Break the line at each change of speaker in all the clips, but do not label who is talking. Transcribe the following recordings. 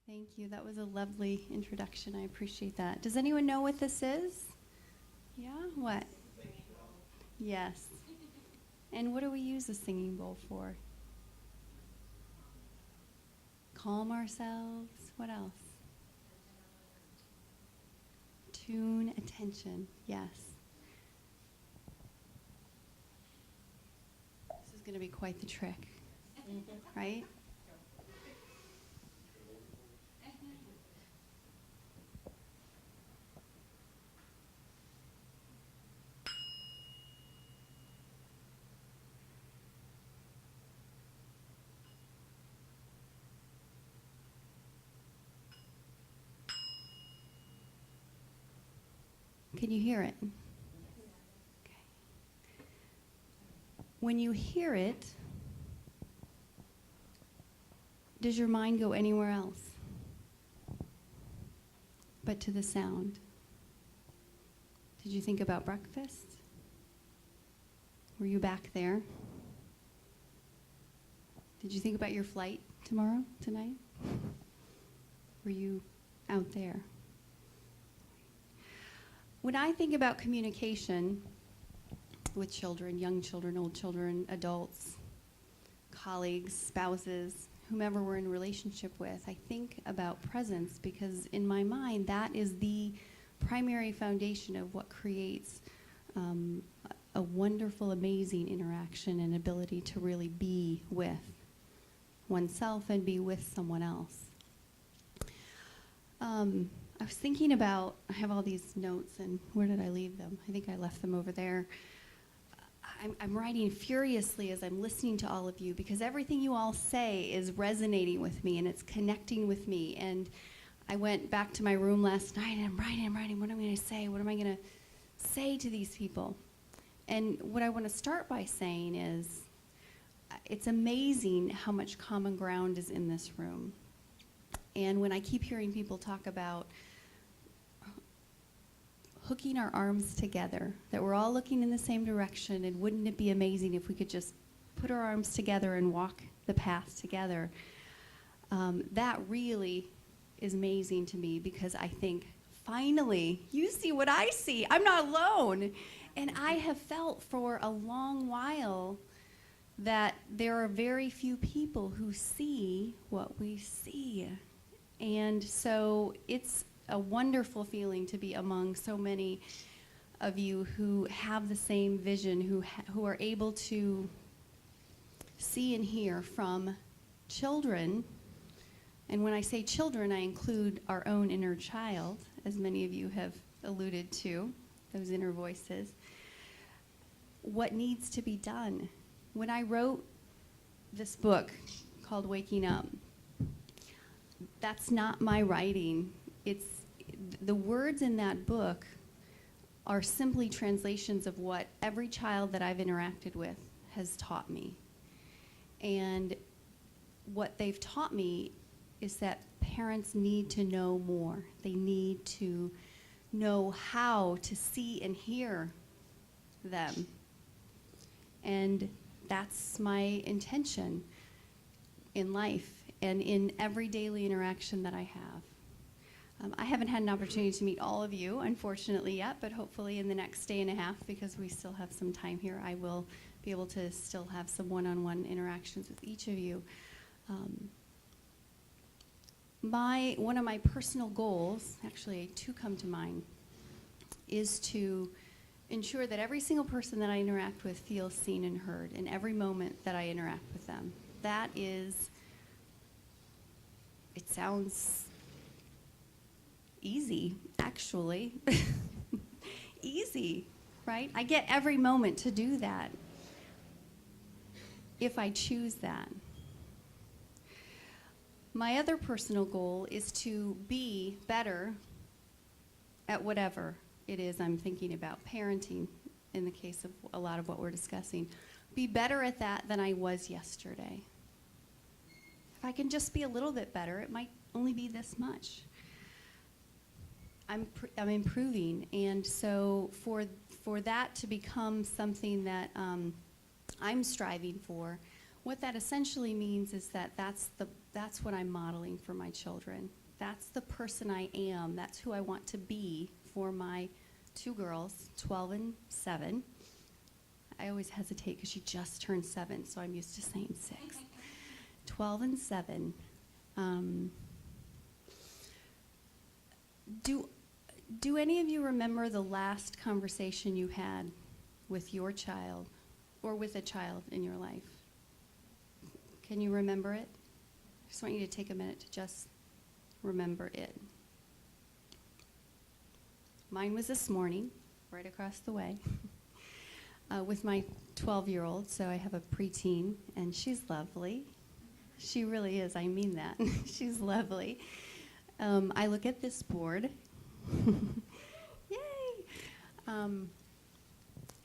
Thank you. That was a lovely introduction. I appreciate that. Does anyone know what this is? Yeah? What? Yes. And what do we use a singing bowl for? Calm ourselves. What else? Tune attention. Yes. This is going to be quite the trick, right? Can you hear it? Okay. When you hear it, does your mind go anywhere else but to the sound? Did you think about breakfast? Were you back there? Did you think about your flight tonight? Were you out there? When I think about communication with children, young children, old children, adults, colleagues, spouses, whomever we're in relationship with, I think about presence because in my mind that is the primary foundation of what creates a wonderful, amazing interaction and ability to really be with oneself and be with someone else. I was thinking about, I have all these notes, and where did I leave them? I think I left them over there. I'm writing furiously as I'm listening to all of you because everything you all say is resonating with me and it's connecting with me. And I went back to my room last night and I'm writing, what am I going to say? What am I going to say to these people? And what I want to start by saying is, it's amazing how much common ground is in this room. And when I keep hearing people talk about hooking our arms together, that we're all looking in the same direction, and wouldn't it be amazing if we could just put our arms together and walk the path together, that really is amazing to me because I think, finally, you see what I see. I'm not alone. And I have felt for a long while that there are very few people who see what we see. And so it's a wonderful feeling to be among so many of you who have the same vision, who are able to see and hear from children. And when I say children, I include our own inner child, as many of you have alluded to, those inner voices. What needs to be done? When I wrote this book called Waking Up, that's not my writing. It's the words in that book are simply translations of what every child that I've interacted with has taught me. And what they've taught me is that parents need to know more. They need to know how to see and hear them. And that's my intention in life and in every daily interaction that I have. I haven't had an opportunity to meet all of you, unfortunately, yet, but hopefully in the next day and a half, because we still have some time here, I will be able to still have some one-on-one interactions with each of you. One of my personal goals, actually two come to mind, is to ensure that every single person that I interact with feels seen and heard in every moment that I interact with them. That is, it sounds easy, actually. Easy, right? I get every moment to do that if I choose that. My other personal goal is to be better at whatever it is I'm thinking about, parenting in the case of a lot of what we're discussing. Be better at that than I was yesterday. If I can just be a little bit better, it might only be this much. I'm improving, and so for that to become something that I'm striving for, what that essentially means is that that's that's what I'm modeling for my children. That's the person I am. That's who I want to be for my two girls, 12 and 7. I always hesitate because she just turned 7, so I'm used to saying 6. 12 and 7. Do any of you remember the last conversation you had with your child or with a child in your life? Can you remember it? I just want you to take a minute to just remember it. Mine was this morning, right across the way, with my 12-year-old. So I have a preteen, and she's lovely. She really is. I mean that. She's lovely. I look at this board. Yay!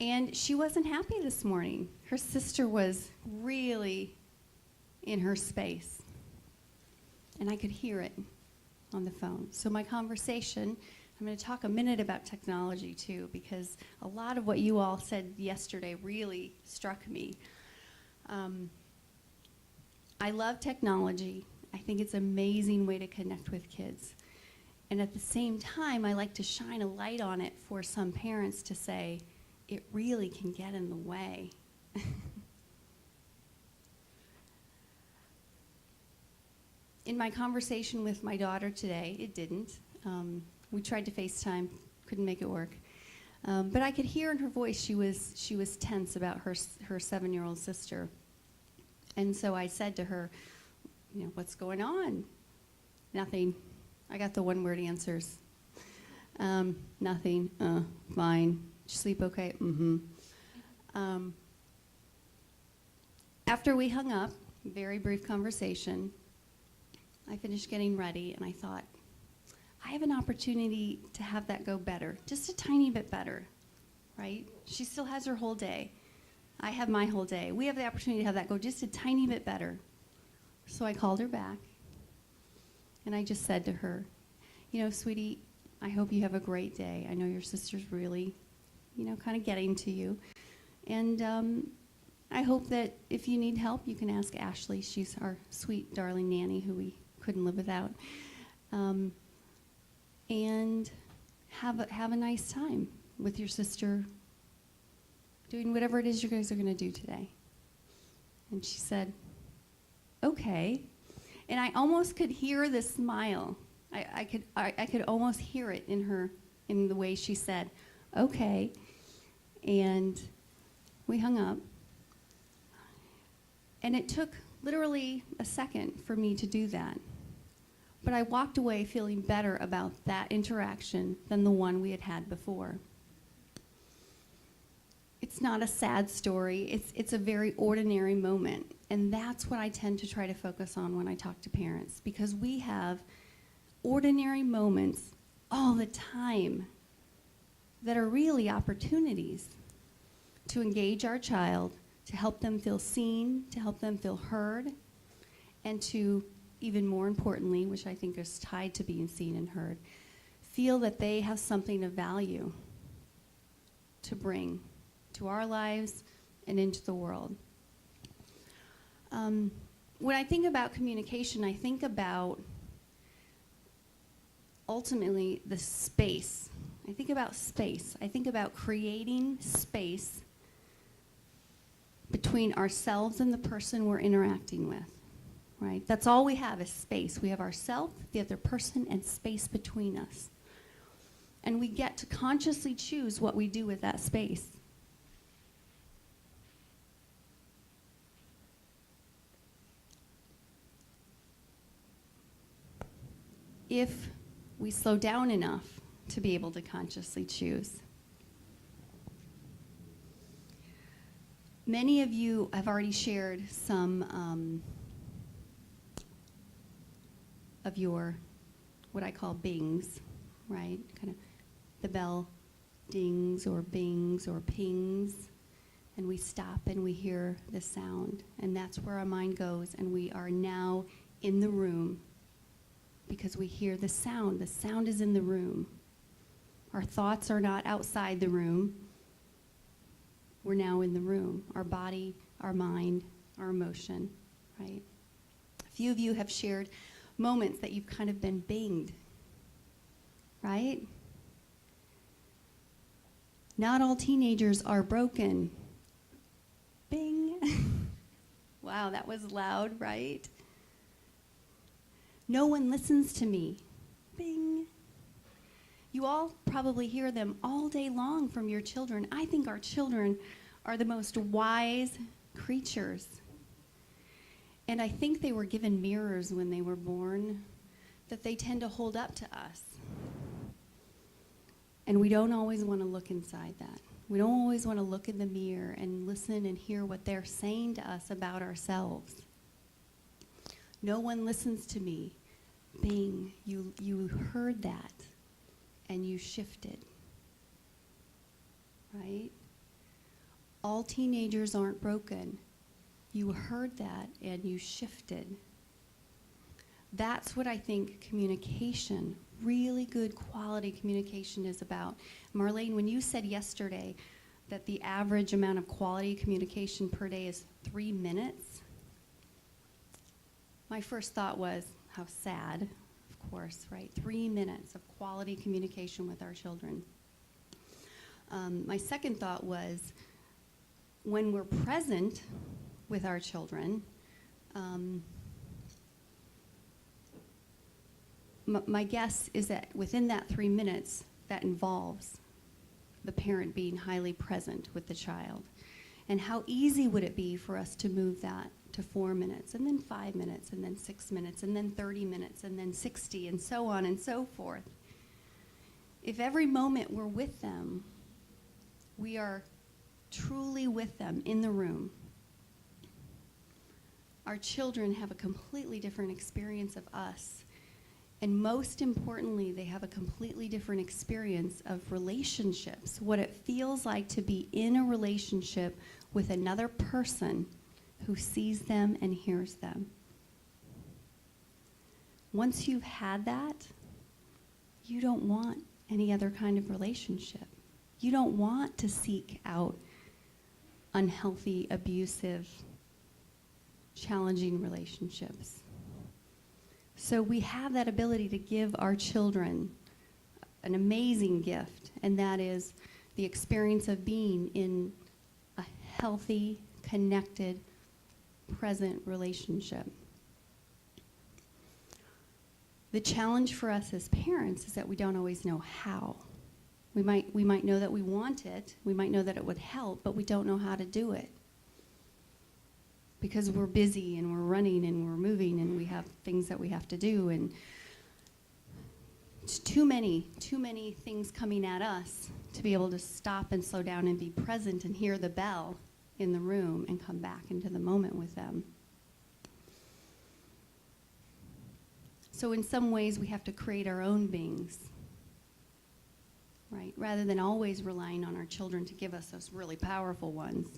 And she wasn't happy this morning. Her sister was really in her space. And I could hear it on the phone. So my conversation, I'm going to talk a minute about technology too, because a lot of what you all said yesterday really struck me. I love technology. I think it's an amazing way to connect with kids. And at the same time, I like to shine a light on it for some parents to say, it really can get in the way. In my conversation with my daughter today, it didn't. We tried to FaceTime, couldn't make it work. But I could hear in her voice she was tense about her 7-year-old sister. And so I said to her, you know, what's going on? Nothing. I got the one-word answers. Nothing. Fine. Did you sleep okay? Mm-hmm. After we hung up, very brief conversation, I finished getting ready, and I thought, I have an opportunity to have that go better, just a tiny bit better, right? She still has her whole day. I have my whole day. We have the opportunity to have that go just a tiny bit better. So I called her back, and I just said to her, you know, sweetie, I hope you have a great day. I know your sister's really, you know, kind of getting to you. And I hope that if you need help, you can ask Ashley. She's our sweet, darling nanny who we couldn't live without. And have a nice time with your sister doing whatever it is you guys are going to do today. And she said, okay. And I almost could hear the smile. I could almost hear it in the way she said, okay. And we hung up. And it took literally a second for me to do that. But I walked away feeling better about that interaction than the one we had had before. It's not a sad story. It's a very ordinary moment. And that's what I tend to try to focus on when I talk to parents, because we have ordinary moments all the time that are really opportunities to engage our child, to help them feel seen, to help them feel heard, and to, even more importantly, which I think is tied to being seen and heard, feel that they have something of value to bring to our lives and into the world. When I think about communication, I think about ultimately the space. I think about space. I think about creating space between ourselves and the person we're interacting with, right? That's all we have is space. We have ourselves, the other person, and space between us. And we get to consciously choose what we do with that space. If we slow down enough to be able to consciously choose. Many of you have already shared some of your, what I call bings, right? Kind of the bell dings or bings or pings, and we stop and we hear the sound, and that's where our mind goes, and we are now in the room because we hear the sound. The sound is in the room. Our thoughts are not outside the room. We're now in the room. Our body, our mind, our emotion, right? A few of you have shared moments that you've kind of been binged, right? Not all teenagers are broken. Bing. Wow, that was loud, right? No one listens to me. Bing. You all probably hear them all day long from your children. I think our children are the most wise creatures. And I think they were given mirrors when they were born that they tend to hold up to us. And we don't always want to look inside that. We don't always want to look in the mirror and listen and hear what they're saying to us about ourselves. No one listens to me. Bing, you heard that and you shifted, right? All teenagers aren't broken. You heard that and you shifted. That's what I think communication, really good quality communication is about. Marlene, when you said yesterday that the average amount of quality communication per day is 3 minutes, my first thought was, how sad, of course, right? 3 minutes of quality communication with our children. My second thought was, when we're present with our children, my guess is that within that 3 minutes, that involves the parent being highly present with the child. And how easy would it be for us to move that to 4 minutes, and then 5 minutes, and then 6 minutes, and then 30 minutes, and then 60, and so on and so forth. If every moment we're with them, we are truly with them in the room, our children have a completely different experience of us. And most importantly, they have a completely different experience of relationships, what it feels like to be in a relationship with another person who sees them and hears them. Once you've had that, you don't want any other kind of relationship. You don't want to seek out unhealthy, abusive, challenging relationships. So we have that ability to give our children an amazing gift, and that is the experience of being in a healthy, connected, present relationship. The challenge for us as parents is that we don't always know how. We might know that we want it, we might know that it would help, but we don't know how to do it. Because we're busy and we're running and we're moving and we have things that we have to do, and it's too many things coming at us to be able to stop and slow down and be present and hear the bell in the room and come back into the moment with them. So in some ways we have to create our own beings, right? Rather than always relying on our children to give us those really powerful ones.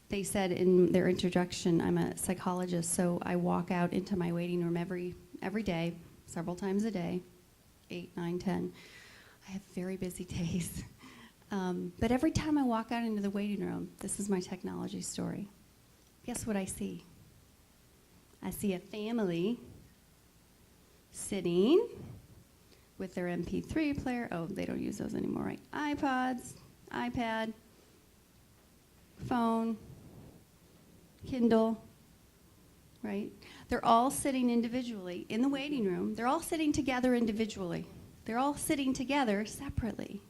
They said in their introduction, I'm a psychologist, so I walk out into my waiting room every day, several times a day, 8, 9, 10. I have very busy days. But every time I walk out into the waiting room, this is my technology story. Guess what I see? I see a family sitting with their MP3 player. Oh, they don't use those anymore, right? iPods, iPad, phone, Kindle, right? They're all sitting individually in the waiting room. They're all sitting together individually. They're all sitting together separately,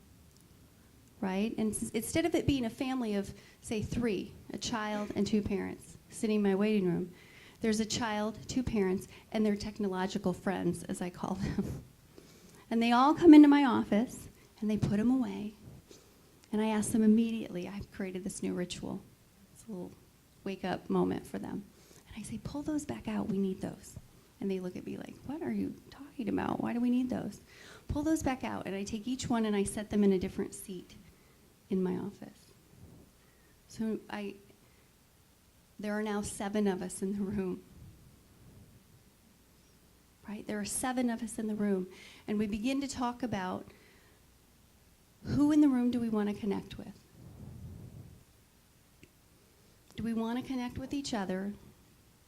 right? And instead of it being a family of, say, 3, a child and 2 parents sitting in my waiting room, there's a child, 2 parents, and their technological friends, as I call them. And they all come into my office, and they put them away. And I ask them immediately, I've created this new ritual. It's a little wake-up moment for them. And I say, pull those back out, we need those. And they look at me like, what are you talking about? Why do we need those? Pull those back out, and I take each one and I set them in a different seat in my office. So there are now 7 of us in the room. Right? There are 7 of us in the room. And we begin to talk about Who in the room do we want to connect with? Do we want to connect with each other?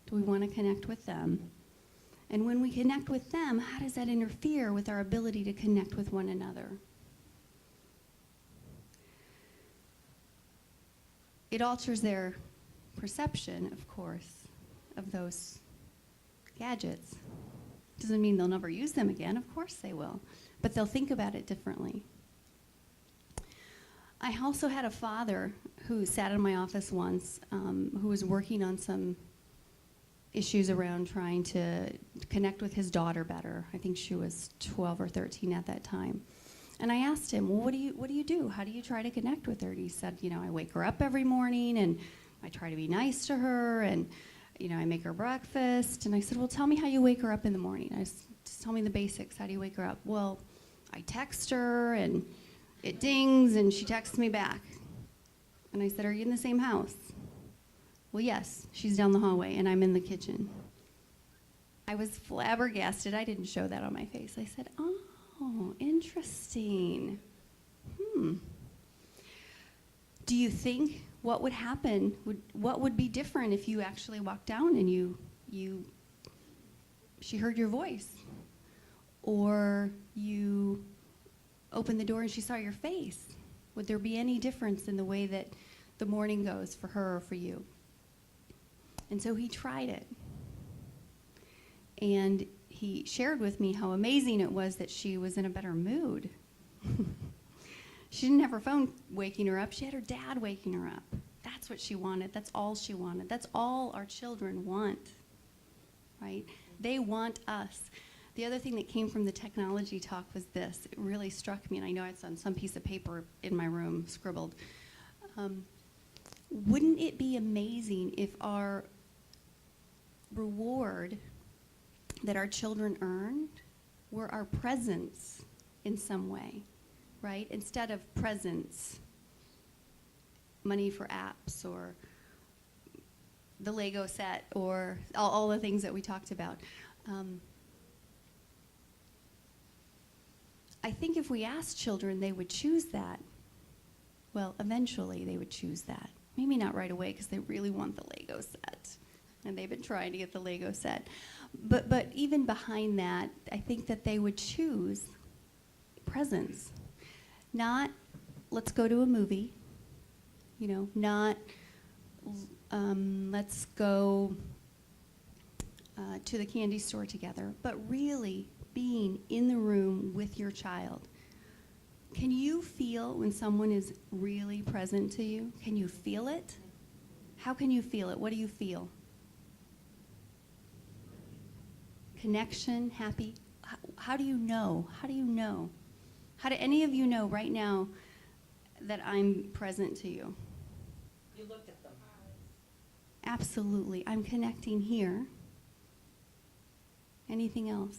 Do we want to connect with them? And when we connect with them, how does that interfere with our ability to connect with one another? It alters their perception, of course, of those gadgets. Doesn't mean they'll never use them again. Of course they will. But they'll think about it differently. I also had a father who sat in my office once who was working on some issues around trying to connect with his daughter better. I think she was 12 or 13 at that time. And I asked him, well, what do you do? How do you try to connect with her? And he said, I wake her up every morning and I try to be nice to her and, I make her breakfast. And I said, well, tell me how you wake her up in the morning. Just tell me the basics. How do you wake her up? Well, I text her and it dings and she texts me back. And I said, are you in the same house? Well, yes, she's down the hallway and I'm in the kitchen. I was flabbergasted. I didn't show that on my face. I said, oh, interesting. Do you think what would happen, what would be different if you actually walked down and she heard your voice? Or you opened the door and she saw your face? Would there be any difference in the way that the morning goes for her or for you? And so he tried it. And he shared with me how amazing it was that she was in a better mood. She didn't have her phone waking her up. She had her dad waking her up. That's what she wanted. That's all she wanted. That's all our children want, right? They want us. The other thing that came from the technology talk was this. It really struck me, and I know it's on some piece of paper in my room, scribbled. Wouldn't it be amazing if our reward that our children earned were our presence in some way, right? Instead of presents, money for apps or the Lego set or all the things that we talked about. I think if we asked children, they would choose that. Well, eventually they would choose that. Maybe not right away because they really want the Lego set. And they've been trying to get the Lego set. But even behind that, I think that they would choose presents. Not, let's go to a movie. Not, let's go to the candy store together. But really being in the room with your child. Can you feel when someone is really present to you? Can you feel it? How can you feel it? What do you feel? Connection, happy? How do you know? How do you know? How do any of you know right now that I'm present to you?
You look at them.
Absolutely. I'm connecting here. Anything else?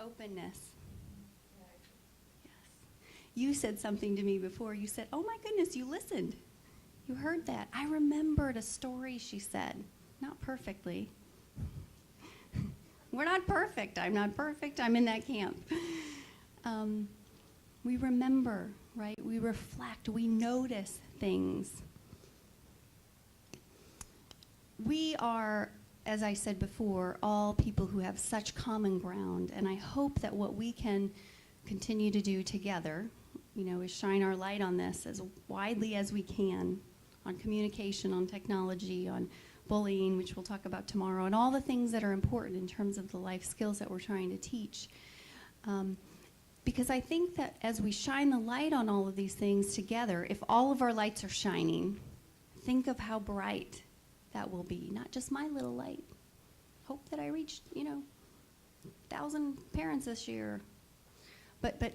Openness. Yes. You said something to me before. You said, oh my goodness, you listened. You heard that. I remembered a story she said. Not perfectly. We're not perfect. I'm not perfect. I'm in that camp. We remember, right? We reflect. We notice things. We are, as I said before, all people who have such common ground, and I hope that what we can continue to do together, is shine our light on this as widely as we can, on communication, on technology, on bullying, which we'll talk about tomorrow, and all the things that are important in terms of the life skills that we're trying to teach. Because I think that as we shine the light on all of these things together, if all of our lights are shining, think of how bright that will be. Not just my little light. Hope that I reached, 1,000 parents this year. But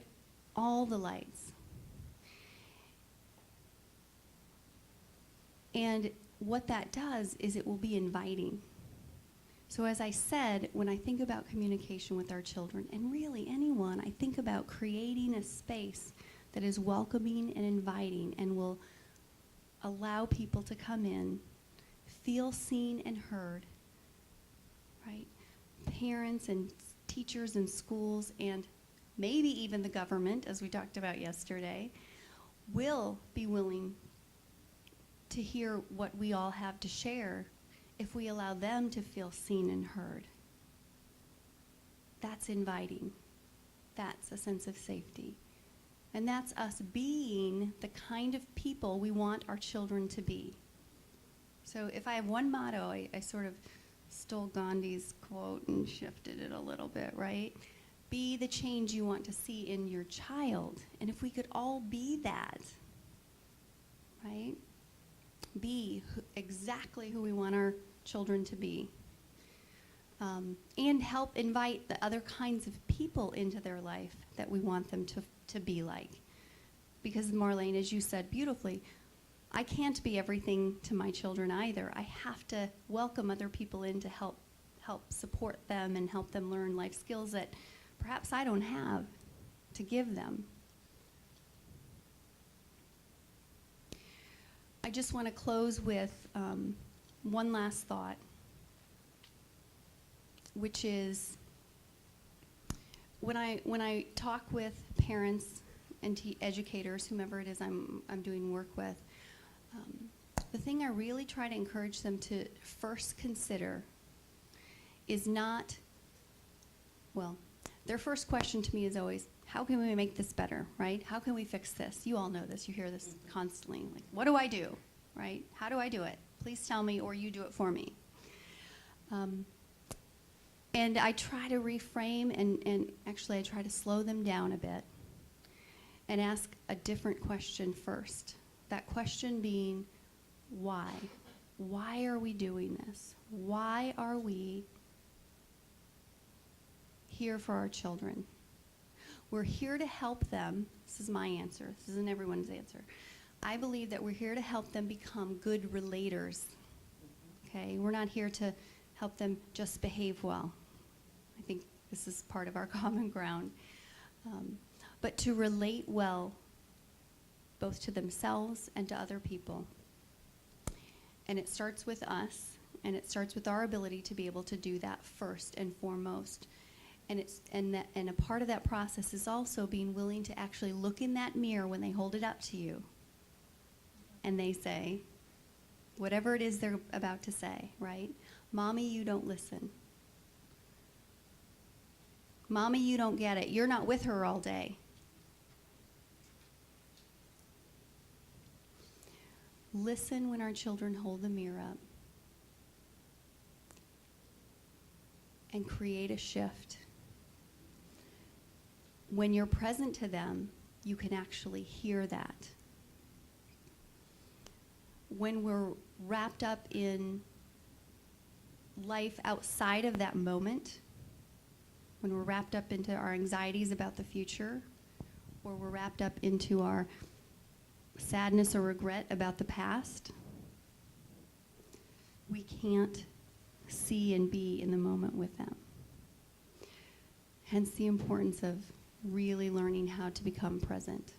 all the lights. And what that does is it will be inviting. So as I said, when I think about communication with our children, and really anyone, I think about creating a space that is welcoming and inviting and will allow people to come in, feel seen and heard, right? Parents and teachers and schools and maybe even the government, as we talked about yesterday, will be willing to hear what we all have to share if we allow them to feel seen and heard. That's inviting. That's a sense of safety. And that's us being the kind of people we want our children to be. So if I have one motto, I sort of stole Gandhi's quote and shifted it a little bit, right? Be the change you want to see in your child. And if we could all be that, right? Be exactly who we want our children to be. And help invite the other kinds of people into their life that we want them to be like. Because Marlene, as you said beautifully, I can't be everything to my children either. I have to welcome other people in to help support them and help them learn life skills that perhaps I don't have to give them. I just want to close with one last thought, which is when I talk with parents and educators, whomever it is I'm doing work with, the thing I really try to encourage them to first consider is not, well, their first question to me is always, how can we make this better, right? How can we fix this? You all know this. You hear this constantly. Like, what do I do, right? How do I do it? Please tell me, or you do it for me. And I try to reframe, and actually I try to slow them down a bit and ask a different question first. That question being, why? Why are we doing this? Why are we here for our children? We're here to help them. This is my answer. This isn't everyone's answer. I believe that we're here to help them become good relators. Okay? We're not here to help them just behave well. I think this is part of our common ground. But to relate well, both to themselves and to other people. And it starts with us, and it starts with our ability to be able to do that first and foremost. And a part of that process is also being willing to actually look in that mirror when they hold it up to you, and they say, whatever it is they're about to say, right? Mommy, you don't listen. Mommy, you don't get it. You're not with her all day. Listen when our children hold the mirror up and create a shift. When you're present to them, you can actually hear that. When we're wrapped up in life outside of that moment, when we're wrapped up into our anxieties about the future, or we're wrapped up into our sadness or regret about the past, we can't see and be in the moment with them. Hence the importance of really learning how to become present.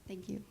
Thank you.